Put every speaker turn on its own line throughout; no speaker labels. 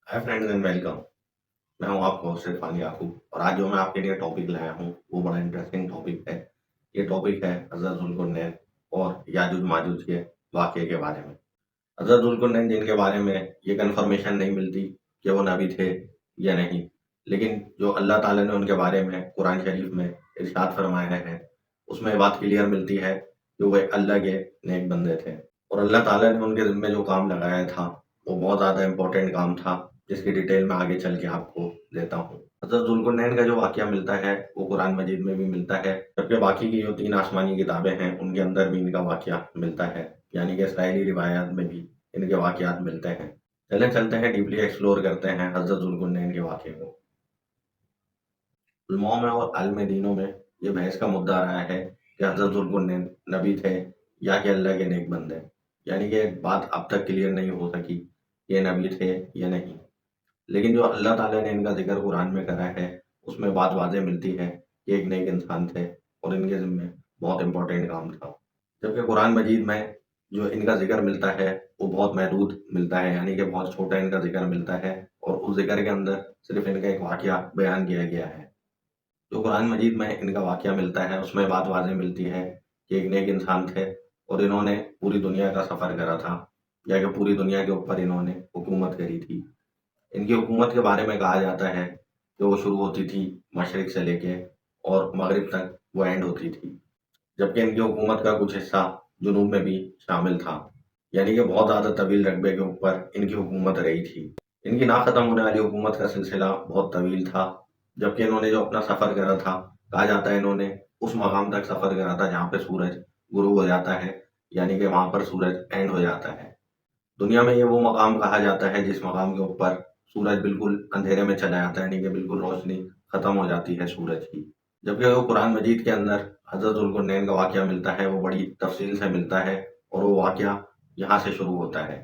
Hi friends and welcome. मैं हूं आपका होस्ट इरफान याकूब और आज जो मैं आपके लिए टॉपिक लाया हूं वो बड़ा इंटरेस्टिंग टॉपिक है। ये टॉपिक है हज़रत ज़ुल्कुरनैन और याजूज माजूज के वाक़ये के बारे में। हज़रत ज़ुल्कुरनैन जिनके बारे में ये कन्फर्मेशन नहीं मिलती कि वो नबी थे या नहीं, लेकिन जो अल्लाह ताला ने उनके बारे में कुरान शरीफ में इरशाद फरमाया है उसमें ये बात क्लियर मिलती है कि वो एक अल्लाह के नेक बंदे थे और अल्लाह ताला ने उनके ज़िम्मे जो काम लगाया था वो बहुत ज़्यादा इम्पोर्टेंट काम था, जिसकी डिटेल मैं आगे चल के आपको देता हूँ। हज़रत ज़ुल्कुरनैन का जो वाक़या मिलता है वो कुरान मजीद में भी मिलता है, जबकि बाकी की जो 3 आसमानी किताबें हैं उनके अंदर भी इनका वाक़या मिलता है, यानी कि इस्राइली रिवायात में भी इनके वाक़यात मिलते हैं। चलें चलते हैं, डीपली एक्सप्लोर करते हैं हज़रत ज़ुल्कुरनैन के वाक़ये को। उलमाओं में और आलिम दीनों में ये बहस का मुद्दा रहा है कि हज़रत ज़ुल्कुरनैन नबी थे या कि अल्लाह के नेक बंदे, यानी कि बात अब तक क्लियर नहीं हो सकी कि ये नबी थे या नहीं। लेकिन जो अल्लाह ताला ने इनका जिक्र कुरान में करा है उसमें बात वाज़ेह मिलती है कि एक नेक इंसान थे और इनके ज़िम्मे बहुत इंपॉर्टेंट काम था। जबकि कुरान मजीद में जो इनका जिक्र मिलता है वो बहुत महदूद मिलता है, यानी कि बहुत छोटा इनका जिक्र मिलता है और उस जिक्र के अंदर सिर्फ इनका एक वाक़या बयान किया गया है। जो कुरान मजीद में इनका वाक़या मिलता है उसमें बात वाज़ेह मिलती है कि एक नेक इंसान थे और इन्होंने पूरी दुनिया का सफ़र करा था, या कि पूरी दुनिया के ऊपर इन्होंने हुकूमत करी थी। इनकी हुकूमत के बारे में कहा जाता है कि वो शुरू होती थी मशरिक से लेके और मगरिब तक वो एंड होती थी, जबकि इनकी हुकूमत का कुछ हिस्सा जुनूब में भी शामिल था, यानी कि बहुत ज़्यादा तवील रकबे के ऊपर इनकी हुकूमत रही थी। इनकी ना ख़त्म होने वाली हुकूमत का सिलसिला बहुत तवील था, जबकि इन्होंने जो अपना सफ़र करा था, कहा जाता है इन्होंने उस मकाम तक सफ़र करा था जहाँ पे सूरज गुरूब हो जाता है, यानी कि वहाँ पर सूरज एंड हो जाता है। दुनिया में ये वो मकाम कहा जाता है जिस मकाम के ऊपर सूरज बिल्कुल अंधेरे में चला जाता है, यानी कि बिल्कुल रोशनी खत्म हो जाती है सूरज की। जबकि वो कुरान मजीद के अंदर हज़रत ज़ुल्कुरनैन का वाक़या मिलता है वो बड़ी तफसील से मिलता है और वो वाक़या यहाँ से शुरू होता है।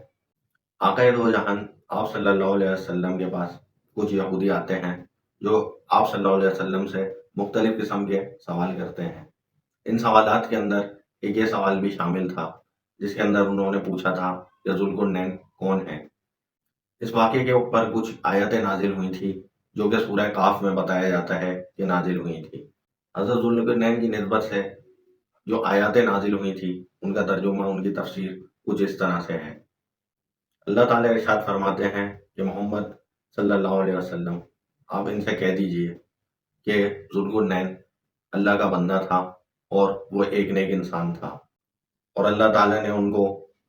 आक़ाए दो जहान आप सल्लल्लाहु अलैहि वसल्लम के पास कुछ यहूदी आते हैं जो आप सल्लल्लाहु अलैहि वसल्लम से मुख्तलिफ किस्म के सवाल करते हैं। इन सवालात के अंदर एक ये सवाल भी शामिल था जिसके अंदर उन्होंने पूछा था कि ज़ुल्कुरनैन कौन है। इस वाक़ये के ऊपर कुछ आयतें नाजिल हुई थी जो कि सूरह काफ में बताया जाता है कि नाजिल हुई थी। हज़रत ज़ुल्कुरनैन की निस्बत से जो आयतें नाजिल हुई थी उनका तर्जुमा, उनकी तफसीर कुछ इस तरह से है। अल्लाह ताला इरशाद फरमाते हैं कि मोहम्मद सल्लल्लाहु अलैहि वसल्लम आप इनसे कह दीजिए कि ज़ुल्कुरनैन अल्लाह का बंदा था और वो एक नेक इंसान था और अल्लाह ताला ने उनको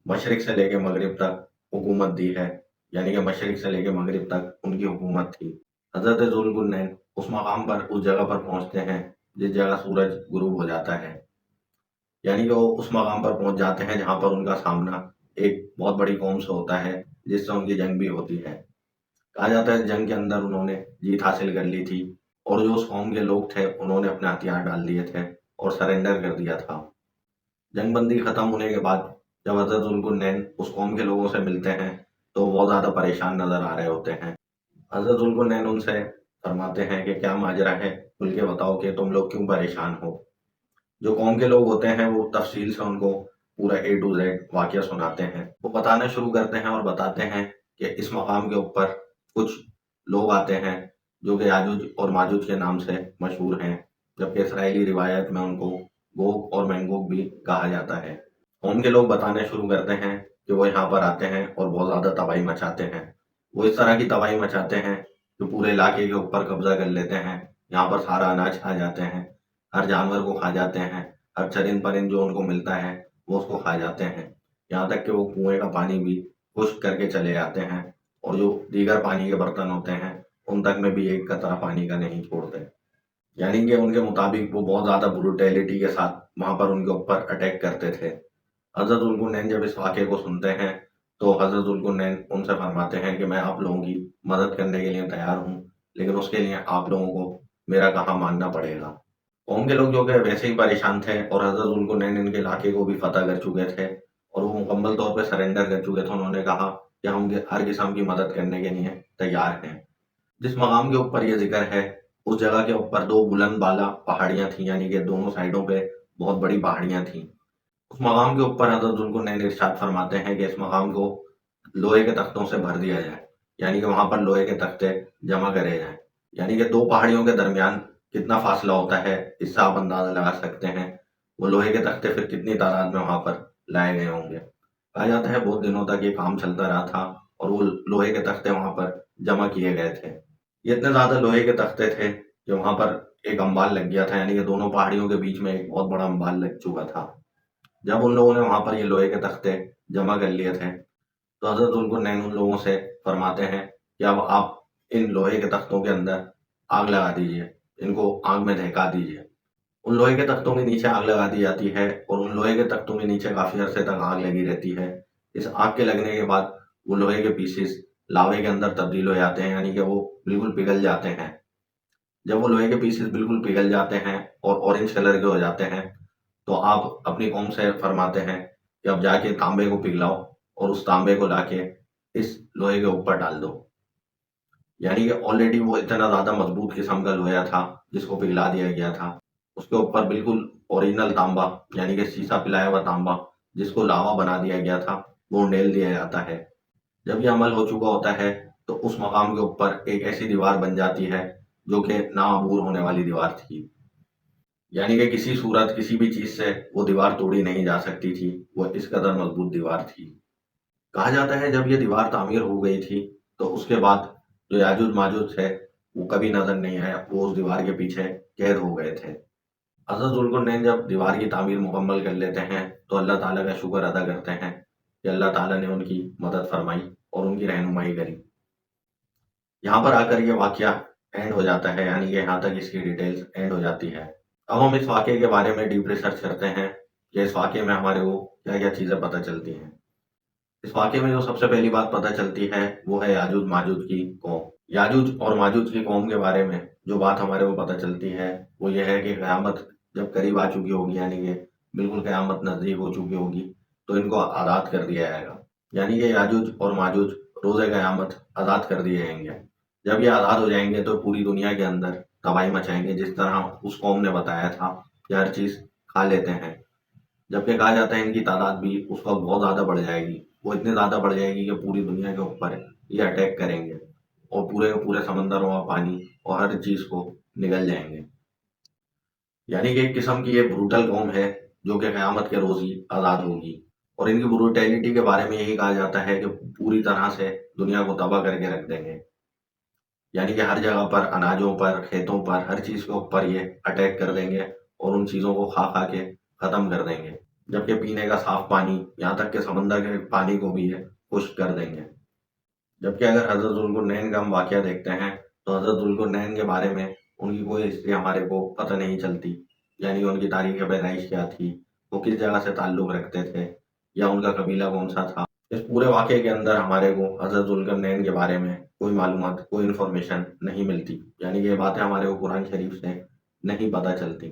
मशरिक से लेके मगरिब तक हुकूमत दी है, यानी कि मशरिक से लेके मगरिब तक उनकी हुकूमत थी। हज़रत ज़ुल्कुरनैन उस मकाम पर, उस जगह पर पहुंचते हैं जिस जगह सूरज गुरूब हो जाता है, यानी कि वो उस मकाम पर पहुंच जाते हैं जहां पर उनका सामना एक बहुत बड़ी कौम से होता है जिससे उनकी जंग भी होती है। कहा जाता है जंग के अंदर उन्होंने जीत हासिल कर ली थी और जो उस कौम के लोग थे उन्होंने अपने हथियार डाल दिए थे और सरेंडर कर दिया था। जंग बंदी खत्म होने के बाद जब हज़रत ज़ुल्कुरनैन उस कौम के लोगों से मिलते हैं तो वो बहुत ज़्यादा परेशान नज़र आ रहे होते हैं। हज़रत ज़ुल्कुरनैन उनसे फरमाते हैं कि क्या माजरा है, खुल के बताओ कि तुम लोग क्यों परेशान हो। जो कौम के लोग होते हैं वो तफसील से उनको पूरा ए टू जेड वाक़या सुनाते हैं। वो बताना शुरू करते हैं और बताते हैं कि इस मकाम के ऊपर कुछ लोग आते हैं जो कि याजूज और माजूज के नाम से मशहूर हैं, जबकि इसराइली रिवायत में उनको गोग और मैगोग भी कहा जाता है। कौम के लोग बताने शुरू करते हैं कि वो यहाँ पर आते हैं और बहुत ज़्यादा तबाही मचाते हैं। वो इस तरह की तबाही मचाते हैं कि पूरे इलाके के ऊपर कब्जा कर लेते हैं, यहाँ पर सारा अनाज खा जाते हैं, हर जानवर को खा जाते हैं, हर चरिंद परिंद जो उनको मिलता है वो उसको खा जाते हैं। यहाँ तक कि वो कुएं का पानी भी खुश्क करके चले जाते हैं और जो दीगर पानी के बर्तन होते हैं उन तक में भी एक कतरा पानी का नहीं छोड़ते। यानी कि उनके मुताबिक वो बहुत ज़्यादा ब्रूटैलिटी के साथ वहाँ पर उनके ऊपर अटैक करते थे। हज़रत ज़ुल्कुरनैन जब इस वाक़ये को सुनते हैं तो हज़रत ज़ुल्कुरनैन उनसे फरमाते हैं कि मैं आप लोगों की मदद करने के लिए तैयार हूँ, लेकिन उसके लिए आप लोगों को मेरा कहा मानना पड़ेगा। कौम के लोग जो कि वैसे ही परेशान थे और हज़रत ज़ुल्कुरनैन इनके इलाके को भी फतह कर चुके थे और वो मुकम्मल तौर पे सरेंडर कर चुके थे। उन्होंने कहा कि हम हर किस्म की मदद करने के लिए तैयार हैं। जिस मकाम के ऊपर ये जिक्र है उस जगह के ऊपर दो बुलंद बाला पहाड़ियाँ थीं, यानी कि दोनों साइडों पे बहुत बड़ी पहाड़ियाँ थीं। उस मकाम के ऊपर हज़रत ज़ुल्कुरनैन इरशाद फरमाते हैं कि इस मकाम को लोहे के तख्तों से भर दिया जाए, यानी कि वहां पर लोहे के तख्ते जमा करे जाएं। यानी कि दो पहाड़ियों के दरमियान कितना फासला होता है, इससे आप अंदाजा लगा सकते हैं वो लोहे के तख्ते फिर कितनी तादाद में वहां पर लाए गए होंगे। कहा जाता है बहुत दिनों तक ये काम चलता रहा था और वो लोहे के तख्ते वहां पर जमा किए गए थे। ये इतने ज्यादा लोहे के तख्ते थे कि वहां पर एक अंबाल लग गया था, यानी कि दोनों पहाड़ियों के बीच में एक बहुत बड़ा अंबाल लग चुका था। जब उन लोगों ने वहां पर ये लोहे के तख्ते जमा कर लिए थे तो हजरत जुल्कुरनैन उन लोगों से फरमाते हैं कि अब आप इन लोहे के तख्तों के अंदर आग लगा दीजिए, इनको आग में दहका दीजिए। उन लोहे के तख्तों के नीचे आग लगा दी जाती है और उन लोहे के तख्तों के नीचे काफी अरसे तक आग लगी रहती है। इस आग के लगने के बाद वो लोहे के पीसेस लावे के अंदर तब्दील हो जाते हैं, यानी कि वो बिल्कुल पिघल जाते हैं। जब वो लोहे के पीसेस बिल्कुल पिघल जाते हैं और ऑरेंज कलर के हो जाते हैं तो आप अपनी कौम से फरमाते हैं कि अब जाके तांबे को पिघलाओ और उस तांबे को लाके इस लोहे के ऊपर डाल दो। यानी कि ऑलरेडी वो इतना ज्यादा मजबूत किस्म का लोहा था जिसको पिघला दिया गया था, उसके ऊपर बिल्कुल ओरिजिनल तांबा यानी कि शीशा पिलाया हुआ तांबा जिसको लावा बना दिया गया था वो उंडेल दिया जाता है। जब ये अमल हो चुका होता है तो उस मकाम के ऊपर एक ऐसी दीवार बन जाती है जो कि नाअबूर होने वाली दीवार थी। यानी कि किसी सूरत किसी भी चीज से वो दीवार तोड़ी नहीं जा सकती थी, वो इस कदर मजबूत दीवार थी। कहा जाता है जब ये दीवार तामीर हो गई थी तो उसके बाद जो याजूज माजूज थे वो कभी नजर नहीं आया, वो उस दीवार के पीछे कैद हो गए थे। हज़रत ज़ुल्क़ुरनैन जब दीवार की तामीर मुकम्मल कर लेते हैं तो अल्लाह ताला का शुक्र अदा करते हैं कि अल्लाह ताला ने उनकी मदद फरमाई और उनकी रहनुमाई करी। यहाँ पर आकर ये वाकया एंड हो जाता है, यानी कि यहाँ तक इसकी डिटेल्स एंड हो जाती है। अब हम इस वाकये के बारे में डीप रिसर्च करते हैं कि इस वाकये में हमारे को क्या क्या चीज़ें पता चलती हैं। इस वाकये में जो सबसे पहली बात पता चलती है वो है याजूज माजूज की कौम। याजूज और माजूज की कौम के बारे में जो बात हमारे को पता चलती है वो ये है कि क़यामत जब करीब आ चुकी होगी, यानी कि बिल्कुल क़यामत नज़दीक हो चुकी होगी, तो इनको आज़ाद कर दिया जाएगा। यानी कि याजूज और माजूज रोज़े क़यामत आज़ाद कर दिए जाएंगे। जब ये आज़ाद हो जाएंगे तो पूरी दुनिया के अंदर तबाही मचाएंगे, जिस तरह उस कौम ने बताया था कि हर चीज़ खा लेते हैं। जबकि कहा जाता है इनकी तादाद भी उस वक्त बहुत ज़्यादा बढ़ जाएगी, वो इतनी ज़्यादा बढ़ जाएगी कि पूरी दुनिया के ऊपर ये अटैक करेंगे और पूरे के पूरे समंदरों का पानी और हर चीज़ को निगल जाएंगे। यानी कि एक किस्म की ये ब्रूटल कौम है जो कि क़यामत के रोज़ ही आज़ाद होगी। और इनकी ब्रूटैलिटी के बारे में यही कहा जाता है कि पूरी तरह से दुनिया को तबाह करके रख देंगे। यानी कि हर जगह पर अनाजों पर, खेतों पर, हर चीज़ के ऊपर ये अटैक कर देंगे और उन चीज़ों को खा खा के ख़त्म कर देंगे। जबकि पीने का साफ पानी, यहाँ तक कि समंदर के पानी को भी ये खुश्क कर देंगे। जबकि अगर हज़रत ज़ुल्क़ुरनैन का हम वाक़या देखते हैं तो हज़रत ज़ुल्क़ुरनैन के बारे में उनकी कोई हिस्ट्री हमारे को पता नहीं चलती। यानी उनकी तारीख़ पैदाइश क्या थी, वो किस जगह से ताल्लुक़ रखते थे या उनका कबीला कौन सा था। इस पूरे वाक़ये के अंदर हमारे को हज़रत ज़ुल्क़ुरनैन के बारे में कोई मालूमात, कोई इन्फॉर्मेशन नहीं मिलती। यानी कि ये बातें हमारे को कुरान शरीफ से नहीं पता चलती।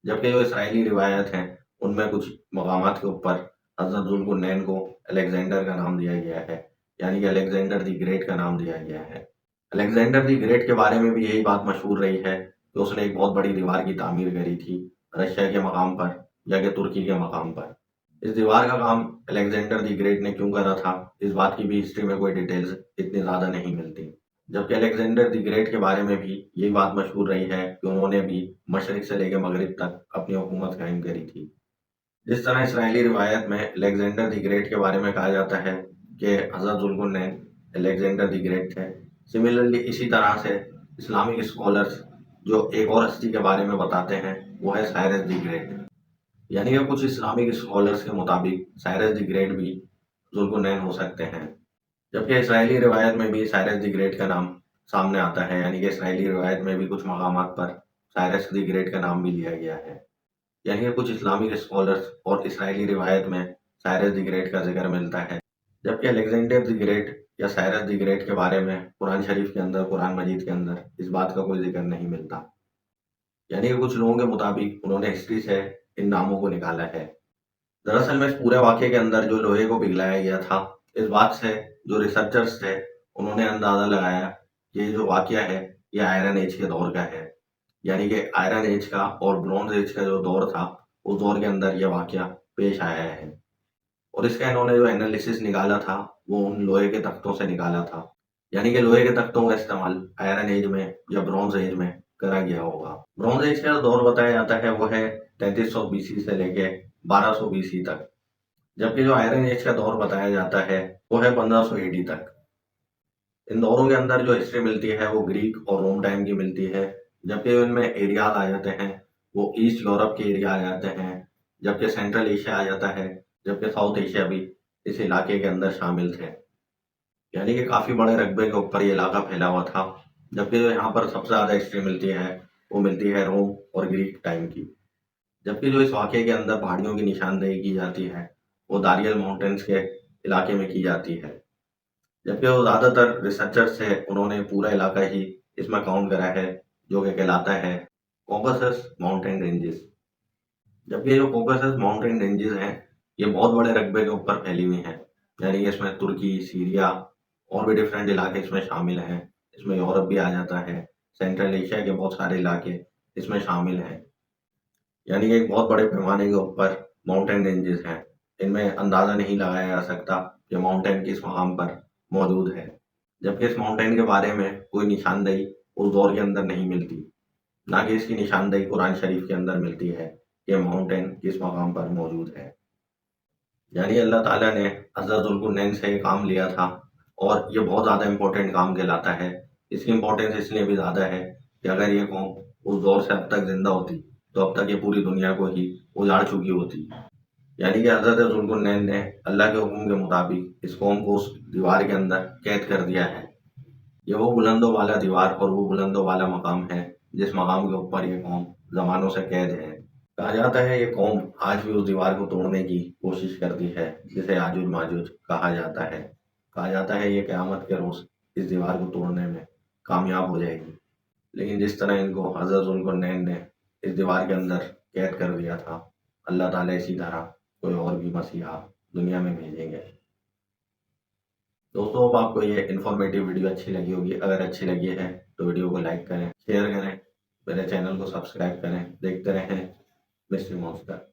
जबकि जो इसराइली रिवायत हैं उनमें कुछ मकामात के ऊपर हज़रत ज़ुल्क़ुरनैन को अलेक्जेंडर का नाम दिया गया है, यानी कि अलेक्जेंडर द ग्रेट का नाम दिया गया है। अलेक्जेंडर द ग्रेट के बारे में भी यही बात मशहूर रही है कि उसने एक बहुत बड़ी दीवार की तामीर करी थी रशिया के मकाम पर या कि तुर्की के मकाम पर। इस दीवार का काम अलेक्जेंडर द ग्रेट ने क्यों करा था, इस बात की भी हिस्ट्री में कोई डिटेल्स इतनी ज़्यादा नहीं मिलती। जबकि अलेक्जेंडर द ग्रेट के बारे में भी यही बात मशहूर रही है कि उन्होंने भी मशरिक से लेकर मगरिब तक अपनी हुकूमत कायम करी थी। जिस तरह इसराइली रिवायत में अलेक्जेंडर द ग्रेट के बारे में कहा जाता है कि हज़रत ज़ुल्क़ुरनैन अलेक्जेंडर द ग्रेट थे, सिमिलरली इसी तरह से इस्लामिक स्कॉलर्स जो एक और हस्ती के बारे में बताते हैं वो है साइरस द ग्रेट। यानी कि कुछ इस्लामिक स्कॉलर्स के मुताबिक साइरस द ग्रेट भी ज़ुल्क़ुरनैन हो सकते हैं। जबकि इसराइली रिवायत में भी साइरस द ग्रेट का नाम सामने आता है, यानी कि इसराइली रिवायत में भी कुछ मकामात पर साइरस द ग्रेट का नाम भी लिया गया है। यानी कि कुछ इस्लामिक स्कॉलर्स और इसराइली रिवायत में साइरस द ग्रेट का जिक्र मिलता है। जबकि अलेक्जेंडर द ग्रेट या साइरस द ग्रेट के बारे में कुरान शरीफ के अंदर, कुरान मजीद के अंदर इस बात का कोई जिक्र नहीं मिलता। यानी कि कुछ लोगों के मुताबिक उन्होंने हिस्ट्री से इन नामों को निकाला है। दरअसल में इस पूरे वाक़ये के अंदर जो लोहे को पिघलाया गया था, इस बात से जो रिसर्चर्स थे उन्होंने अंदाज़ा लगाया कि ये जो वाक़या है ये आयरन एज के दौर का है। यानी कि आयरन एज का और ब्रॉन्ज एज का जो दौर था उस दौर के अंदर यह वाक़या पेश आया है। और इसका इन्होंने जो एनालिसिस निकाला था वो उन लोहे के तख्तों से निकाला था। यानी कि लोहे के तख्तों का इस्तेमाल आयरन एज में या ब्रॉन्ज एज में करा गया होगा। ब्रॉन्ज एज का दौर बताया जाता है वो है 3300 बीसी से लेके 1200 बीसी तक, जबकि जो आयरन एज का दौर बताया जाता है वो है 1500 एडी तक। इन दौरों के अंदर जो हिस्ट्री मिलती है वो ग्रीक और रोम टाइम की मिलती है, जबकि इनमें एरियाज आ जाते हैं वो ईस्ट यूरोप के एरिया आ जाते हैं, जबकि सेंट्रल एशिया आ जाता है, जबकि साउथ एशिया भी इस इलाके के अंदर शामिल थे। यानी कि काफी बड़े रकबे के ऊपर ये इलाका फैला हुआ था। जबकि जो यहाँ पर सबसे ज्यादा हिस्ट्री मिलती है वो मिलती है रोम और ग्रीक टाइम की। जबकि जो इस वाक़े के अंदर पहाड़ियों की निशानदेही की जाती है वो दारियल माउंटेन्स के इलाके में की जाती है, जबकि वो ज़्यादातर रिसर्चर्स से उन्होंने पूरा इलाका ही इसमें काउंट करा है, जो कि कहलाता है कॉकसस माउंटेन रेंजेस। जबकि जो कॉकसस माउंटेन रेंजेस हैं ये बहुत बड़े रकबे के ऊपर फैली हुई हैं, यानी कि इसमें तुर्की, सीरिया और भी डिफरेंट इलाके इसमें शामिल हैं। इसमें यूरोप भी आ जाता है, सेंट्रल एशिया के बहुत सारे इलाके इसमें शामिल हैं। यानी कि एक बहुत बड़े पैमाने के ऊपर माउंटेन रेंजेस हैं। इनमें अंदाज़ा नहीं लगाया जा सकता कि माउंटेन किस मकाम पर मौजूद है, जबकि इस माउंटेन के बारे में कोई निशानदेही उस दौर के अंदर नहीं मिलती, ना कि इसकी निशानदेही कुरान शरीफ के अंदर मिलती है कि माउंटेन किस मकाम पर मौजूद है। यानी अल्लाह ताला ने हज़रत ज़ुल्क़ुरनैन से ये काम लिया था और ये बहुत ज़्यादा इम्पोर्टेंट काम कहलाता है। इसकी इम्पोर्टेंस इसलिए भी ज़्यादा है कि अगर ये कौम उस दौर से अब तक जिंदा होती तो अब तक ये पूरी दुनिया को ही उजाड़ चुकी होती। यानी कि हज़रत ज़ुल्क़ुरनैन ने अल्लाह के हुक्म के मुताबिक इस कौम को उस दीवार के अंदर कैद कर दिया है। ये वो बुलंदों वाला दीवार और वो बुलंदों वाला मकाम है जिस मकाम के ऊपर ये कौम ज़मानों से कैद है। कहा जाता है ये कौम आज भी उस दीवार को तोड़ने की कोशिश करती है जिसे याजूज माजूज कहा जाता है। कहा जाता है ये क़यामत के रोज़ इस दीवार को तोड़ने में कामयाब हो जाएगी, लेकिन जिस तरह इनको हज़रत ज़ुल्क़ुरनैन ने इस दीवार के अंदर कैद कर दिया था, अल्लाह ताला इसी तरह कोई और भी मसीहा दुनिया में भेजेंगे। दोस्तों, अब आपको ये इन्फॉर्मेटिव वीडियो अच्छी लगी होगी। अगर अच्छी लगी है तो वीडियो को लाइक करें, शेयर करें, मेरे चैनल को सब्सक्राइब करें। देखते रहें मिस्ट्री मॉन्स्टर।